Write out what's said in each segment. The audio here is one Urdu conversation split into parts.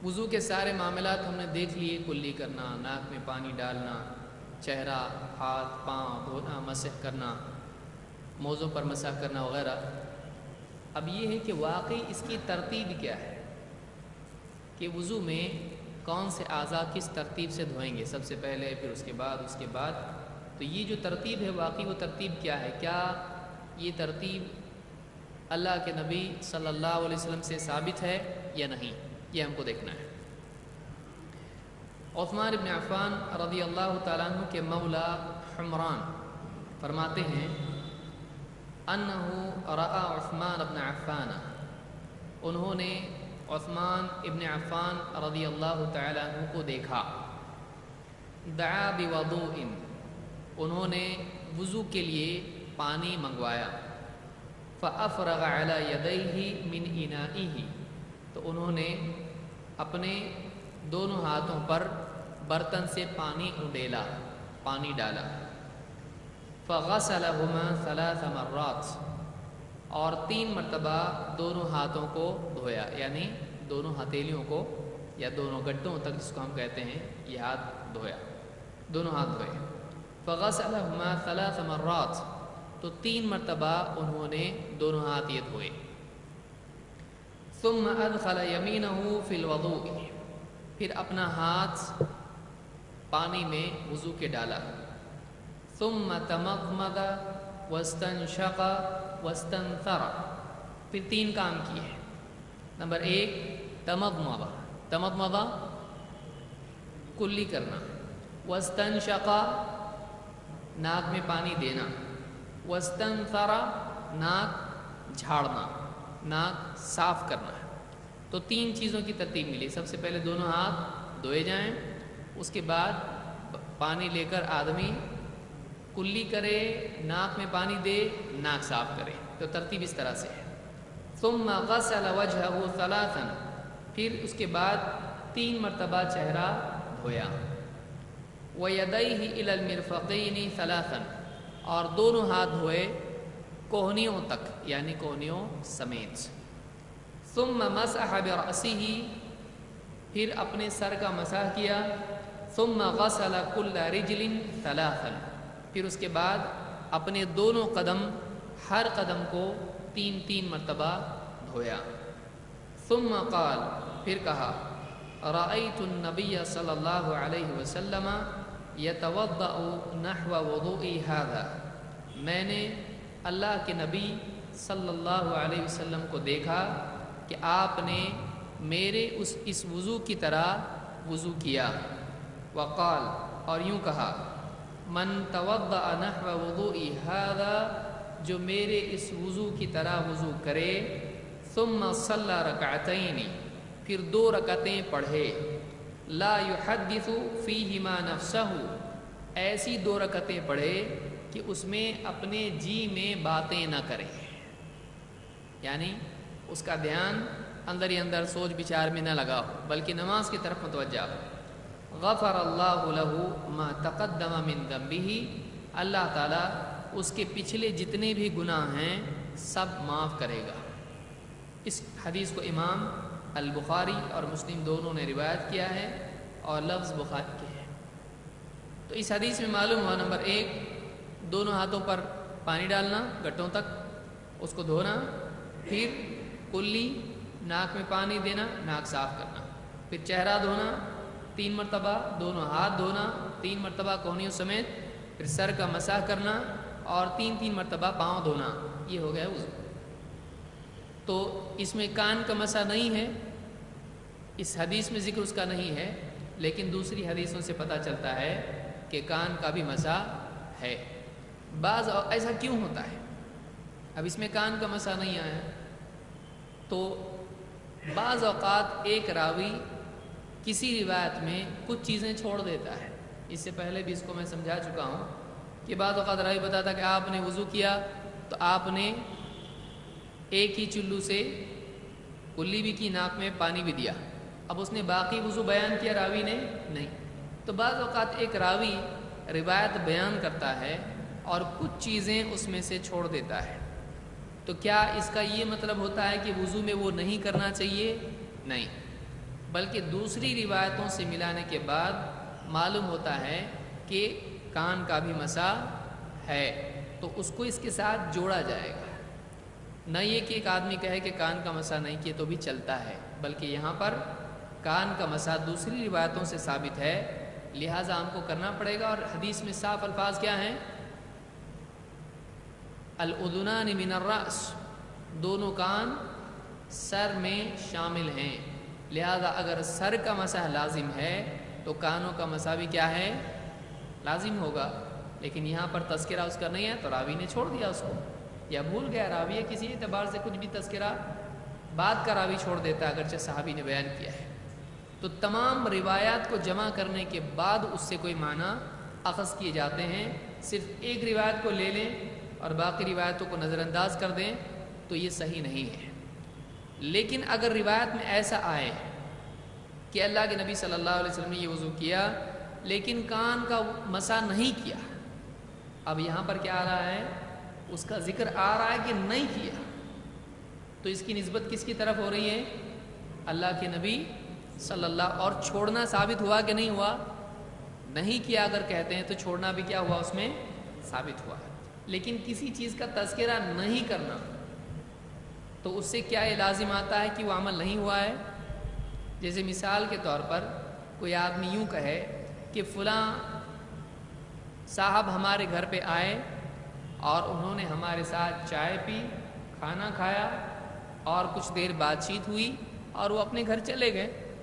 وضو کے سارے معاملات ہم نے دیکھ لیے، کلی کرنا، ناک میں پانی ڈالنا، چہرہ، ہاتھ، پاؤں دھونا، مسح کرنا، موزوں پر مسح کرنا وغیرہ۔ اب یہ ہے کہ واقعی اس کی ترتیب کیا ہے کہ وضو میں کون سے اعضاء کس ترتیب سے دھوئیں گے، سب سے پہلے، پھر اس کے بعد۔ تو یہ جو ترتیب ہے واقعی وہ ترتیب کیا ہے؟ کیا یہ ترتیب اللہ کے نبی صلی اللہ علیہ وسلم سے ثابت ہے یا نہیں؟ یہ ہم کو دیکھنا ہے۔ عثمان بن عفان رضی اللہ تعالیٰ عنہ کے مولا حمران فرماتے ہیں انہو رأى عثمان بن عفان، انہوں نے عثمان ابن عفان رضی اللہ تعالیٰ عنہ کو دیکھا، دعا بوضوء، انہوں نے وضو کے لیے پانی منگوایا، فافرغ علی یدیہ من انائہ، تو انہوں نے اپنے دونوں ہاتھوں پر برتن سے پانی اڈیلا، پانی ڈالا، فغسلہما 3 مرات، اور 3 مرتبہ دونوں ہاتھوں کو دھویا، یعنی دونوں ہتھیلیوں کو یا دونوں گڈوں تک جس کو ہم کہتے ہیں یہ ہاتھ دھویا، دونوں ہاتھ دھوئے۔ فغسلہما 3 مرات، تو 3 مرتبہ انہوں نے دونوں ہاتھ یہ دھوئے۔ ثم ادخل یمینہ فی الوضوء، پھر اپنا ہاتھ پانی میں وضو کے ڈالا، ثم تمضمض واستنشق واستنثر، پھر 3 کام کیے۔ نمبر 1 تمضمض کلی کرنا، واستنشق ناک میں پانی دینا، واستنثر ناک جھاڑنا، ناک صاف کرنا ہے۔ تو 3 چیزوں کی ترتیب ملی۔ سب سے پہلے دونوں ہاتھ دھوئے جائیں، اس کے بعد پانی لے کر آدمی کلی کرے، ناک میں پانی دے، ناک صاف کرے۔ تو ترتیب اس طرح سے ہے۔ ثم غسل وجهه 3، پھر اس کے بعد 3 مرتبہ چہرہ دھویا، وَيَدَيْهِ إِلَى الْمِرْفَقَيْنِ 3، اور دونوں ہاتھ دھوئے کوہنیوں تک، یعنی کوہنیوں سمیت۔ ثم مسح برأسه، پھر اپنے سر کا مسح کیا، ثم غسل كل رجل 3، پھر اس کے بعد اپنے دونوں قدم، ہر قدم کو 3 مرتبہ دھویا۔ ثم قال، پھر کہا، رأیت النبی صلی اللہ علیہ وسلم یتوضأ نحو وضوئی ھذا، میں نے اللہ کے نبی صلی اللہ علیہ وسلم کو دیکھا کہ آپ نے میرے اس وضو کی طرح وضو کیا۔ وقال، اور یوں کہا، من توضأ نحو وضوئی ھذا، جو میرے اس وضو کی طرح وضو کرے، ثم صلی رکعتین، پھر 2 رکعتیں پڑھے، لا یحدث فیہما نفسہ، ایسی 2 رکعتیں پڑھے کہ اس میں اپنے جی میں باتیں نہ کرے، یعنی اس کا دھیان اندر ہی اندر سوچ بچار میں نہ لگا ہو بلکہ نماز کی طرف متوجہ ہو۔ غفر اللہ لہ ما تقدم من ذنبہ، اللہ تعالیٰ اس کے پچھلے جتنے بھی گناہ ہیں سب معاف کرے گا۔ اس حدیث کو امام البخاری اور مسلم دونوں نے روایت کیا ہے اور لفظ بخاری کے ہے۔ تو اس حدیث میں معلوم ہوا، نمبر 1 دونوں ہاتھوں پر پانی ڈالنا گٹوں تک، اس کو دھونا، پھر کلی ناک میں پانی دینا، ناک صاف کرنا، پھر چہرہ دھونا 3 مرتبہ، دونوں ہاتھ دھونا 3 مرتبہ کوہنیوں سمیت، پھر سر کا مسح کرنا اور 3 مرتبہ پاؤں دھونا۔ یہ ہو گیا وضو۔ تو اس میں کان کا مسح نہیں ہے، اس حدیث میں ذکر اس کا نہیں ہے، لیکن دوسری حدیثوں سے پتہ چلتا ہے کہ کان کا بھی مسح ہے۔ بعض ایسا کیوں ہوتا ہے؟ اب اس میں کان کا مسح نہیں آیا تو بعض اوقات ایک راوی کسی روایت میں کچھ چیزیں چھوڑ دیتا ہے۔ اس سے پہلے بھی اس کو میں سمجھا چکا ہوں کہ بعض اوقات راوی بتاتا کہ آپ نے وضو کیا تو آپ نے ایک ہی چلو سے کلی بھی کی، ناک میں پانی بھی دیا، اب اس نے باقی وضو بیان کیا راوی نے نہیں۔ تو بعض اوقات ایک راوی روایت بیان کرتا ہے اور کچھ چیزیں اس میں سے چھوڑ دیتا ہے، تو کیا اس کا یہ مطلب ہوتا ہے کہ وضو میں وہ نہیں کرنا چاہیے؟ نہیں، بلکہ دوسری روایتوں سے ملانے کے بعد معلوم ہوتا ہے کہ کان کا بھی مسح ہے، تو اس کو اس کے ساتھ جوڑا جائے گا۔ نہ یہ کہ ایک آدمی کہے کہ کان کا مسح نہیں کیے تو بھی چلتا ہے، بلکہ یہاں پر کان کا مسح دوسری روایتوں سے ثابت ہے، لہٰذا ہم کو کرنا پڑے گا۔ اور حدیث میں صاف الفاظ کیا ہیں؟ الاذنان من الراس، دونوں کان سر میں شامل ہیں، لہذا اگر سر کا مسح لازم ہے تو کانوں کا مسح بھی کیا ہے؟ لازم ہوگا۔ لیکن یہاں پر تذکرہ اس کا نہیں ہے تو راوی نے چھوڑ دیا اس کو، یا بھول گیا راوی ہے، کسی اعتبار سے کچھ بھی تذکرہ بعد کا راوی چھوڑ دیتا ہے اگرچہ صحابی نے بیان کیا ہے۔ تو تمام روایات کو جمع کرنے کے بعد اس سے کوئی معنی اخذ کیے جاتے ہیں۔ صرف ایک روایت کو لے لیں اور باقی روایتوں کو نظر انداز کر دیں تو یہ صحیح نہیں ہے۔ لیکن اگر روایت میں ایسا آئے کہ اللہ کے نبی صلی اللہ علیہ وسلم نے یہ وضو کیا لیکن کان کا مسح نہیں کیا، اب یہاں پر کیا آ رہا ہے؟ اس کا ذکر آ رہا ہے کہ نہیں کیا، تو اس کی نسبت کس کی طرف ہو رہی ہے؟ اللہ کے نبی صلی اللہ، اور چھوڑنا ثابت ہوا کہ نہیں ہوا؟ نہیں کیا اگر کہتے ہیں تو چھوڑنا بھی کیا ہوا؟ اس میں ثابت ہوا۔ لیکن کسی چیز کا تذکرہ نہیں کرنا تو اس سے کیا یہ لازم آتا ہے کہ وہ عمل نہیں ہوا ہے؟ جیسے مثال کے طور پر کوئی آدمی یوں کہے کہ فلاں صاحب ہمارے گھر پہ آئے اور انہوں نے ہمارے ساتھ چائے پی، کھانا کھایا اور کچھ دیر بات چیت ہوئی اور وہ اپنے گھر چلے گئے۔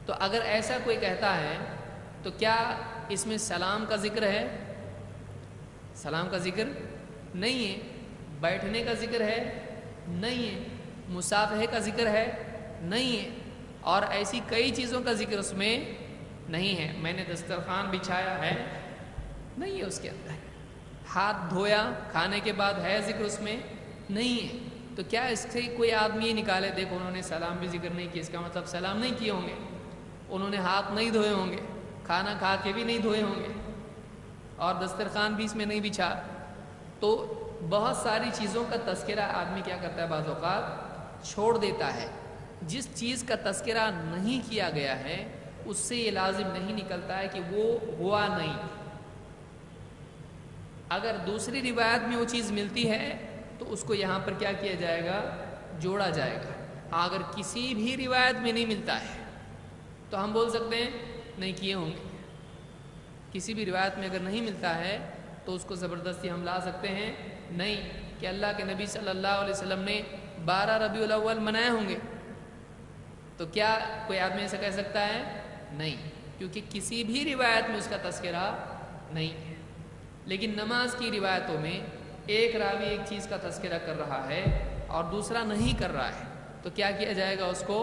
تو اگر ایسا کوئی کہتا ہے تو کیا اس میں سلام کا ذکر ہے؟ سلام کا ذکر نہیں ہے۔ بیٹھنے کا ذکر ہے؟ نہیں ہے۔ مصافحے کا ذکر ہے؟ نہیں ہے۔ اور ایسی کئی چیزوں کا ذکر اس میں نہیں ہے۔ میں نے دسترخوان بچھایا ہے؟ نہیں ہے اس کے اندر۔ ہاتھ دھویا کھانے کے بعد ہے ذکر اس میں؟ نہیں ہے۔ تو کیا اس سے کوئی آدمی یہ نکالے دیکھو انہوں نے سلام بھی ذکر نہیں کیا، اس کا مطلب سلام نہیں کیے ہوں گے، انہوں نے ہاتھ نہیں دھوئے ہوں گے، کھانا کھا کے بھی نہیں دھوئے ہوں گے، اور دسترخوان بھی اس میں نہیں بچھا۔ تو بہت ساری چیزوں کا تذکرہ آدمی کیا کرتا ہے؟ بعض اوقات چھوڑ دیتا ہے۔ جس چیز کا تذکرہ نہیں کیا گیا ہے اس سے یہ لازم نہیں نکلتا ہے کہ وہ ہوا نہیں۔ اگر دوسری روایت میں وہ چیز ملتی ہے تو اس کو یہاں پر کیا کیا جائے گا؟ جوڑا جائے گا۔ ہاں اگر کسی بھی روایت میں نہیں ملتا ہے تو ہم بول سکتے ہیں نہیں کیے ہوں گے۔ کسی بھی روایت میں اگر نہیں ملتا ہے تو اس کو زبردستی ہم لا سکتے ہیں نہیں کہ اللہ کے نبی صلی اللہ علیہ وسلم نے 12 ربیع الاول منائے ہوں گے، تو کیا کوئی آدمی ایسا کہہ سکتا ہے؟ نہیں، کیونکہ کسی بھی روایت میں اس کا تذکرہ نہیں ہے۔ لیکن نماز کی روایتوں میں ایک راوی ایک چیز کا تذکرہ کر رہا ہے اور دوسرا نہیں کر رہا ہے، تو کیا کیا جائے گا؟ اس کو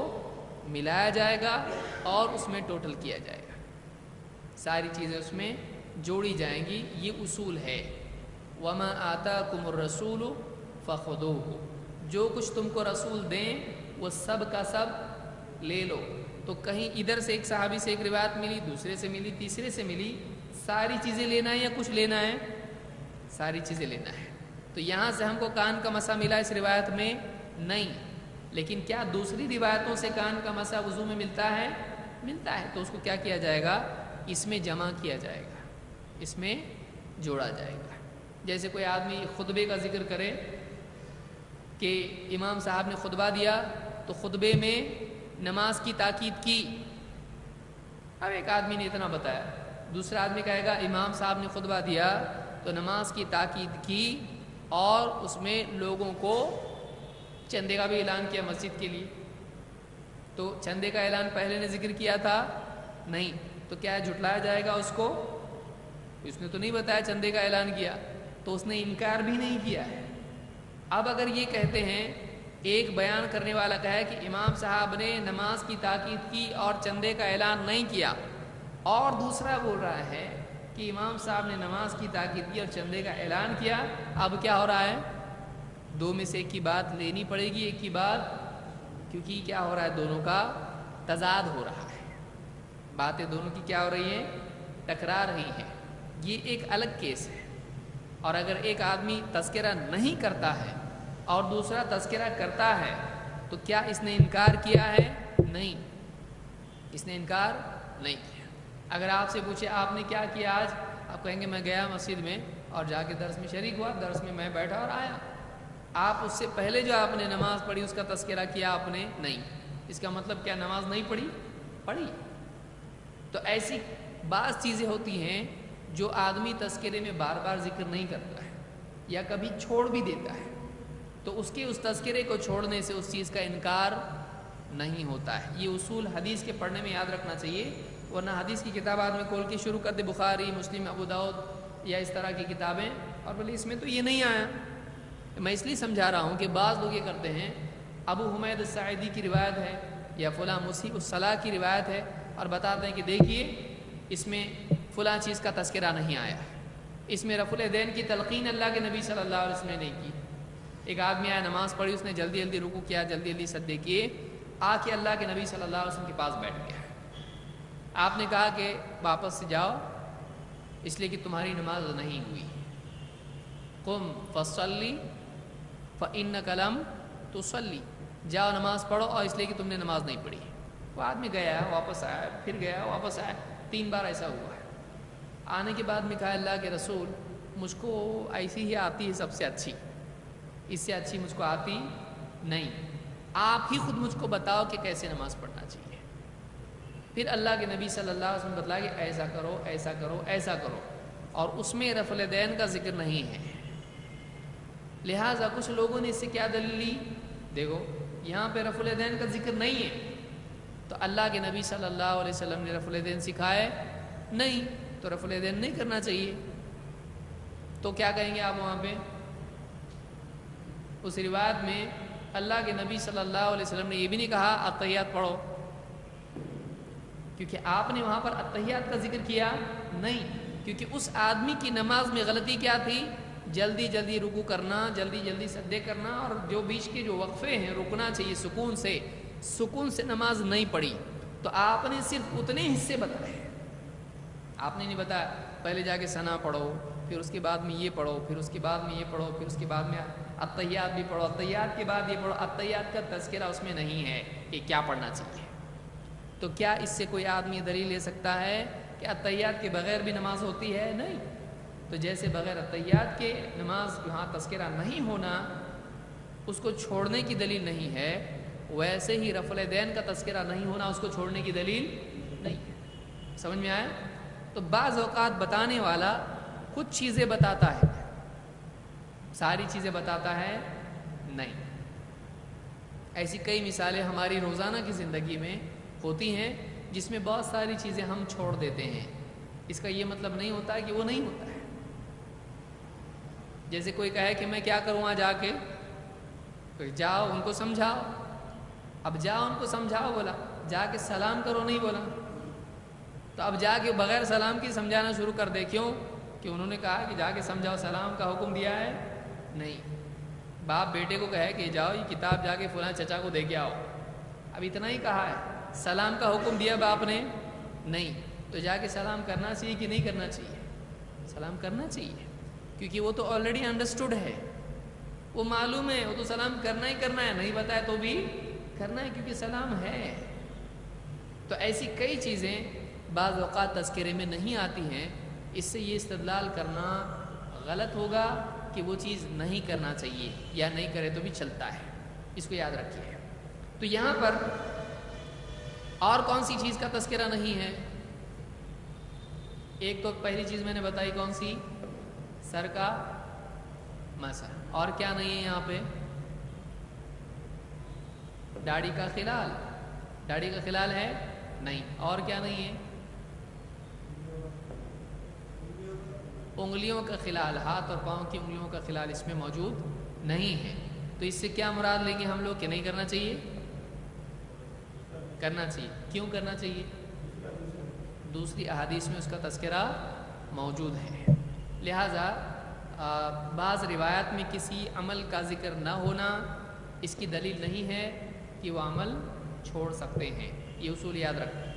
ملایا جائے گا اور اس میں ٹوٹل کیا جائے گا، ساری چیزیں اس میں جوڑی جائیں گی۔ یہ اصول ہے۔ وَمَا آتَاكُمُ الرَّسُولُ فَخُذُوهُ، جو کچھ تم کو رسول دیں وہ سب کا سب لے لو۔ تو کہیں ادھر سے ایک صحابی سے ایک روایت ملی، دوسرے سے ملی، تیسرے سے ملی، ساری چیزیں لینا ہے یا کچھ لینا ہے؟ ساری چیزیں لینا ہے۔ تو یہاں سے ہم کو کان کا مسح ملا اس روایت میں نہیں، لیکن کیا دوسری روایتوں سے کان کا مسح وضو میں ملتا ہے؟ ملتا ہے۔ تو اس کو کیا کیا جائے گا؟ اس میں جمع کیا جائے گا، اس میں جوڑا جائے گا۔ جیسے کوئی آدمی خطبے کا ذکر کرے کہ امام صاحب نے خطبہ دیا تو خطبے میں نماز کی تاکید کی، اب ایک آدمی نے اتنا بتایا، دوسرا آدمی کہے گا امام صاحب نے خطبہ دیا تو نماز کی تاکید کی اور اس میں لوگوں کو چندے کا بھی اعلان کیا مسجد کے لیے، تو چندے کا اعلان پہلے نے ذکر کیا تھا؟ نہیں، تو کیا جھٹلایا جائے گا اس کو؟ اس نے تو نہیں بتایا چندے کا اعلان کیا، تو اس نے انکار بھی نہیں کیا ہے۔ اب اگر یہ کہتے ہیں، ایک بیان کرنے والا کہے کہ امام صاحب نے نماز کی تاکید کی اور چندے کا اعلان نہیں کیا، اور دوسرا بول رہا ہے کہ امام صاحب نے نماز کی تاکید کی اور چندے کا اعلان کیا، اب کیا ہو رہا ہے؟ دو میں سے ایک کی بات لینی پڑے گی، ایک کی بات، کیونکہ کیا ہو رہا ہے؟ دونوں کا تضاد ہو رہا ہے، باتیں دونوں کی کیا ہو رہی ہیں؟ ٹکرا رہی ہیں۔ یہ ایک الگ کیس ہے۔ اور اگر ایک آدمی تذکرہ نہیں کرتا ہے اور دوسرا تذکرہ کرتا ہے تو کیا اس نے انکار کیا ہے؟ نہیں، اس نے انکار نہیں کیا۔ اگر آپ سے پوچھے آپ نے کیا کیا آج، آپ کہیں گے میں گیا مسجد میں اور جا کے درس میں شریک ہوا، درس میں بیٹھا اور آیا۔ آپ اس سے پہلے جو آپ نے نماز پڑھی اس کا تذکرہ کیا آپ نے؟ نہیں۔ اس کا مطلب کیا نماز نہیں پڑھی؟ پڑھی۔ تو ایسی بعض چیزیں ہوتی ہیں جو آدمی تذکرے میں بار بار ذکر نہیں کرتا ہے یا کبھی چھوڑ بھی دیتا ہے، تو اس کے اس تذکرے کو چھوڑنے سے اس چیز کا انکار نہیں ہوتا ہے۔ یہ اصول حدیث کے پڑھنے میں یاد رکھنا چاہیے، ورنہ حدیث کی کتاب آدمی کھول کے شروع کر دے، بخاری، مسلم، ابو داؤد یا اس طرح کی کتابیں، اور بولے اس میں تو یہ نہیں آیا۔ میں اس لیے سمجھا رہا ہوں کہ بعض لوگ یہ کرتے ہیں، ابو حمید الساعدی کی روایت ہے یا فلاں مسیح الصلاح کی روایت ہے، اور بتاتے ہیں کہ دیکھیے اس میں فلاں چیز کا تذکرہ نہیں آیا، اس میں رفع الیدین کی تلقین اللہ کے نبی صلی اللہ علیہ وسلم نے نہیں کی۔ ایک آدمی آیا، نماز پڑھی، اس نے جلدی جلدی رکوع کیا، جلدی جلدی سجدے کیے، آ کے اللہ کے نبی صلی اللہ علیہ وسلم کے پاس بیٹھ گیا۔ آپ نے کہا کہ واپس سے جاؤ اس لیے کہ تمہاری نماز نہیں ہوئی، قم فصلی فإنک لم تصلی، جاؤ نماز پڑھو، اور اس لیے کہ تم نے نماز نہیں پڑھی۔ وہ آدمی گیا، واپس آیا، پھر گیا، واپس آیا، 3 بار ایسا ہوا ہے۔ آنے کے بعد میں کہا اللہ کے رسول مجھ کو ایسی ہی آتی ہے سب سے اچھی، اس سے اچھی مجھ کو آتی نہیں، آپ ہی خود مجھ کو بتاؤ کہ کیسے نماز پڑھنا چاہیے۔ پھر اللہ کے نبی صلی اللہ علیہ وسلم بتلایا کہ ایسا کرو، ایسا کرو، ایسا کرو، اور اس میں رفع الیدین کا ذکر نہیں ہے۔ لہٰذا کچھ لوگوں نے اس سے کیا دلیل لی، دیکھو یہاں پہ رفع الیدین کا ذکر نہیں ہے، تو اللہ کے نبی صلی اللہ علیہ وسلم نے رفع الیدین سکھائے نہیں، تو رفع الیدین نہیں کرنا چاہیے۔ تو کیا کہیں گے آپ وہاں پہ؟ اس روایت میں اللہ کے نبی صلی اللہ علیہ وسلم نے یہ بھی نہیں کہا التحیات پڑھو، کیونکہ آپ نے وہاں پر التحیات کا ذکر کیا نہیں، کیونکہ اس آدمی کی نماز میں غلطی کیا تھی؟ جلدی جلدی رکوع کرنا، جلدی جلدی سجدے کرنا، اور جو بیچ کے جو وقفے ہیں رکنا چاہیے سکون سے نماز نہیں پڑھی۔ تو آپ نے صرف اتنے حصے بتائے، آپ نے نہیں بتایا پہلے جا کے ثنا پڑھو، پھر اس کے بعد میں یہ پڑھو، پھر اس کے بعد میں یہ پڑھو، پھر اس کے بعد میں التحیات بھی پڑھو، التحیات کے بعد یہ پڑھو۔ التحیات کا تذکرہ اس میں نہیں ہے کہ کیا پڑھنا چاہیے۔ تو کیا اس سے کوئی آدمی دلیل لے سکتا ہے کہ التحیات کے بغیر بھی نماز ہوتی ہے؟ نہیں۔ تو جیسے بغیر التحیات کے نماز جہاں تذکرہ نہیں ہونا اس کو چھوڑنے کی دلیل نہیں ہے، ویسے ہی رفع الیدین کا تذکرہ نہیں ہونا اس کو چھوڑنے کی دلیل نہیں ہے۔ سمجھ میں آیا؟ تو بعض اوقات بتانے والا کچھ چیزیں بتاتا ہے، ساری چیزیں بتاتا ہے نہیں۔ ایسی کئی مثالیں ہماری روزانہ کی زندگی میں ہوتی ہیں جس میں بہت ساری چیزیں ہم چھوڑ دیتے ہیں، اس کا یہ مطلب نہیں ہوتا ہے کہ وہ نہیں ہوتا ہے۔ جیسے کوئی کہے کہ میں کیا کروں وہاں جا کے، جاؤ ان کو سمجھاؤ، اب جاؤ ان کو سمجھاؤ بولا، جا کے سلام کرو نہیں بولا، تو اب جا کے بغیر سلام کی سمجھانا شروع کر دے، کیوں؟ کہ انہوں نے کہا کہ جا کے سمجھاؤ، سلام کا حکم دیا ہے نہیں۔ باپ بیٹے کو کہے کہ جاؤ یہ کتاب جا کے فلاں چچا کو دے کے آؤ، اب اتنا ہی کہا ہے، سلام کا حکم دیا باپ نے نہیں، تو جا کے سلام کرنا چاہیے کہ نہیں کرنا چاہیے؟ سلام کرنا چاہیے، کیونکہ وہ تو آلریڈی انڈرسٹوڈ ہے، وہ معلوم ہے، وہ تو سلام کرنا ہی کرنا ہے، نہیں بتایا تو بھی کرنا ہے کیونکہ سلام ہے۔ تو ایسی کئی چیزیں بعض اوقات تذکرے میں نہیں آتی ہیں، اس سے یہ استدلال کرنا غلط ہوگا کہ وہ چیز نہیں کرنا چاہیے یا نہیں کرے تو بھی چلتا ہے، اس کو یاد رکھیے۔ تو یہاں پر اور کون سی چیز کا تذکرہ نہیں ہے؟ ایک تو پہلی چیز میں نے بتائی کون سی؟ سر کا مسح، اور کیا نہیں ہے یہاں پہ؟ داڑھی کا خلال، داڑھی کا خلال ہے نہیں، اور کیا نہیں ہے؟ انگلیوں کا خلال، ہاتھ اور پاؤں کی انگلیوں کا خلال اس میں موجود نہیں ہے۔ تو اس سے کیا مراد لیں گے ہم لوگ کہ نہیں کرنا چاہیے؟ کرنا چاہیے۔ کیوں کرنا چاہیے؟ دوسری احادیث میں اس کا تذکرہ موجود ہے۔ لہٰذا بعض روایات میں کسی عمل کا ذکر نہ ہونا اس کی دلیل نہیں ہے کہ وہ عمل چھوڑ سکتے ہیں، یہ اصول یاد رکھیں۔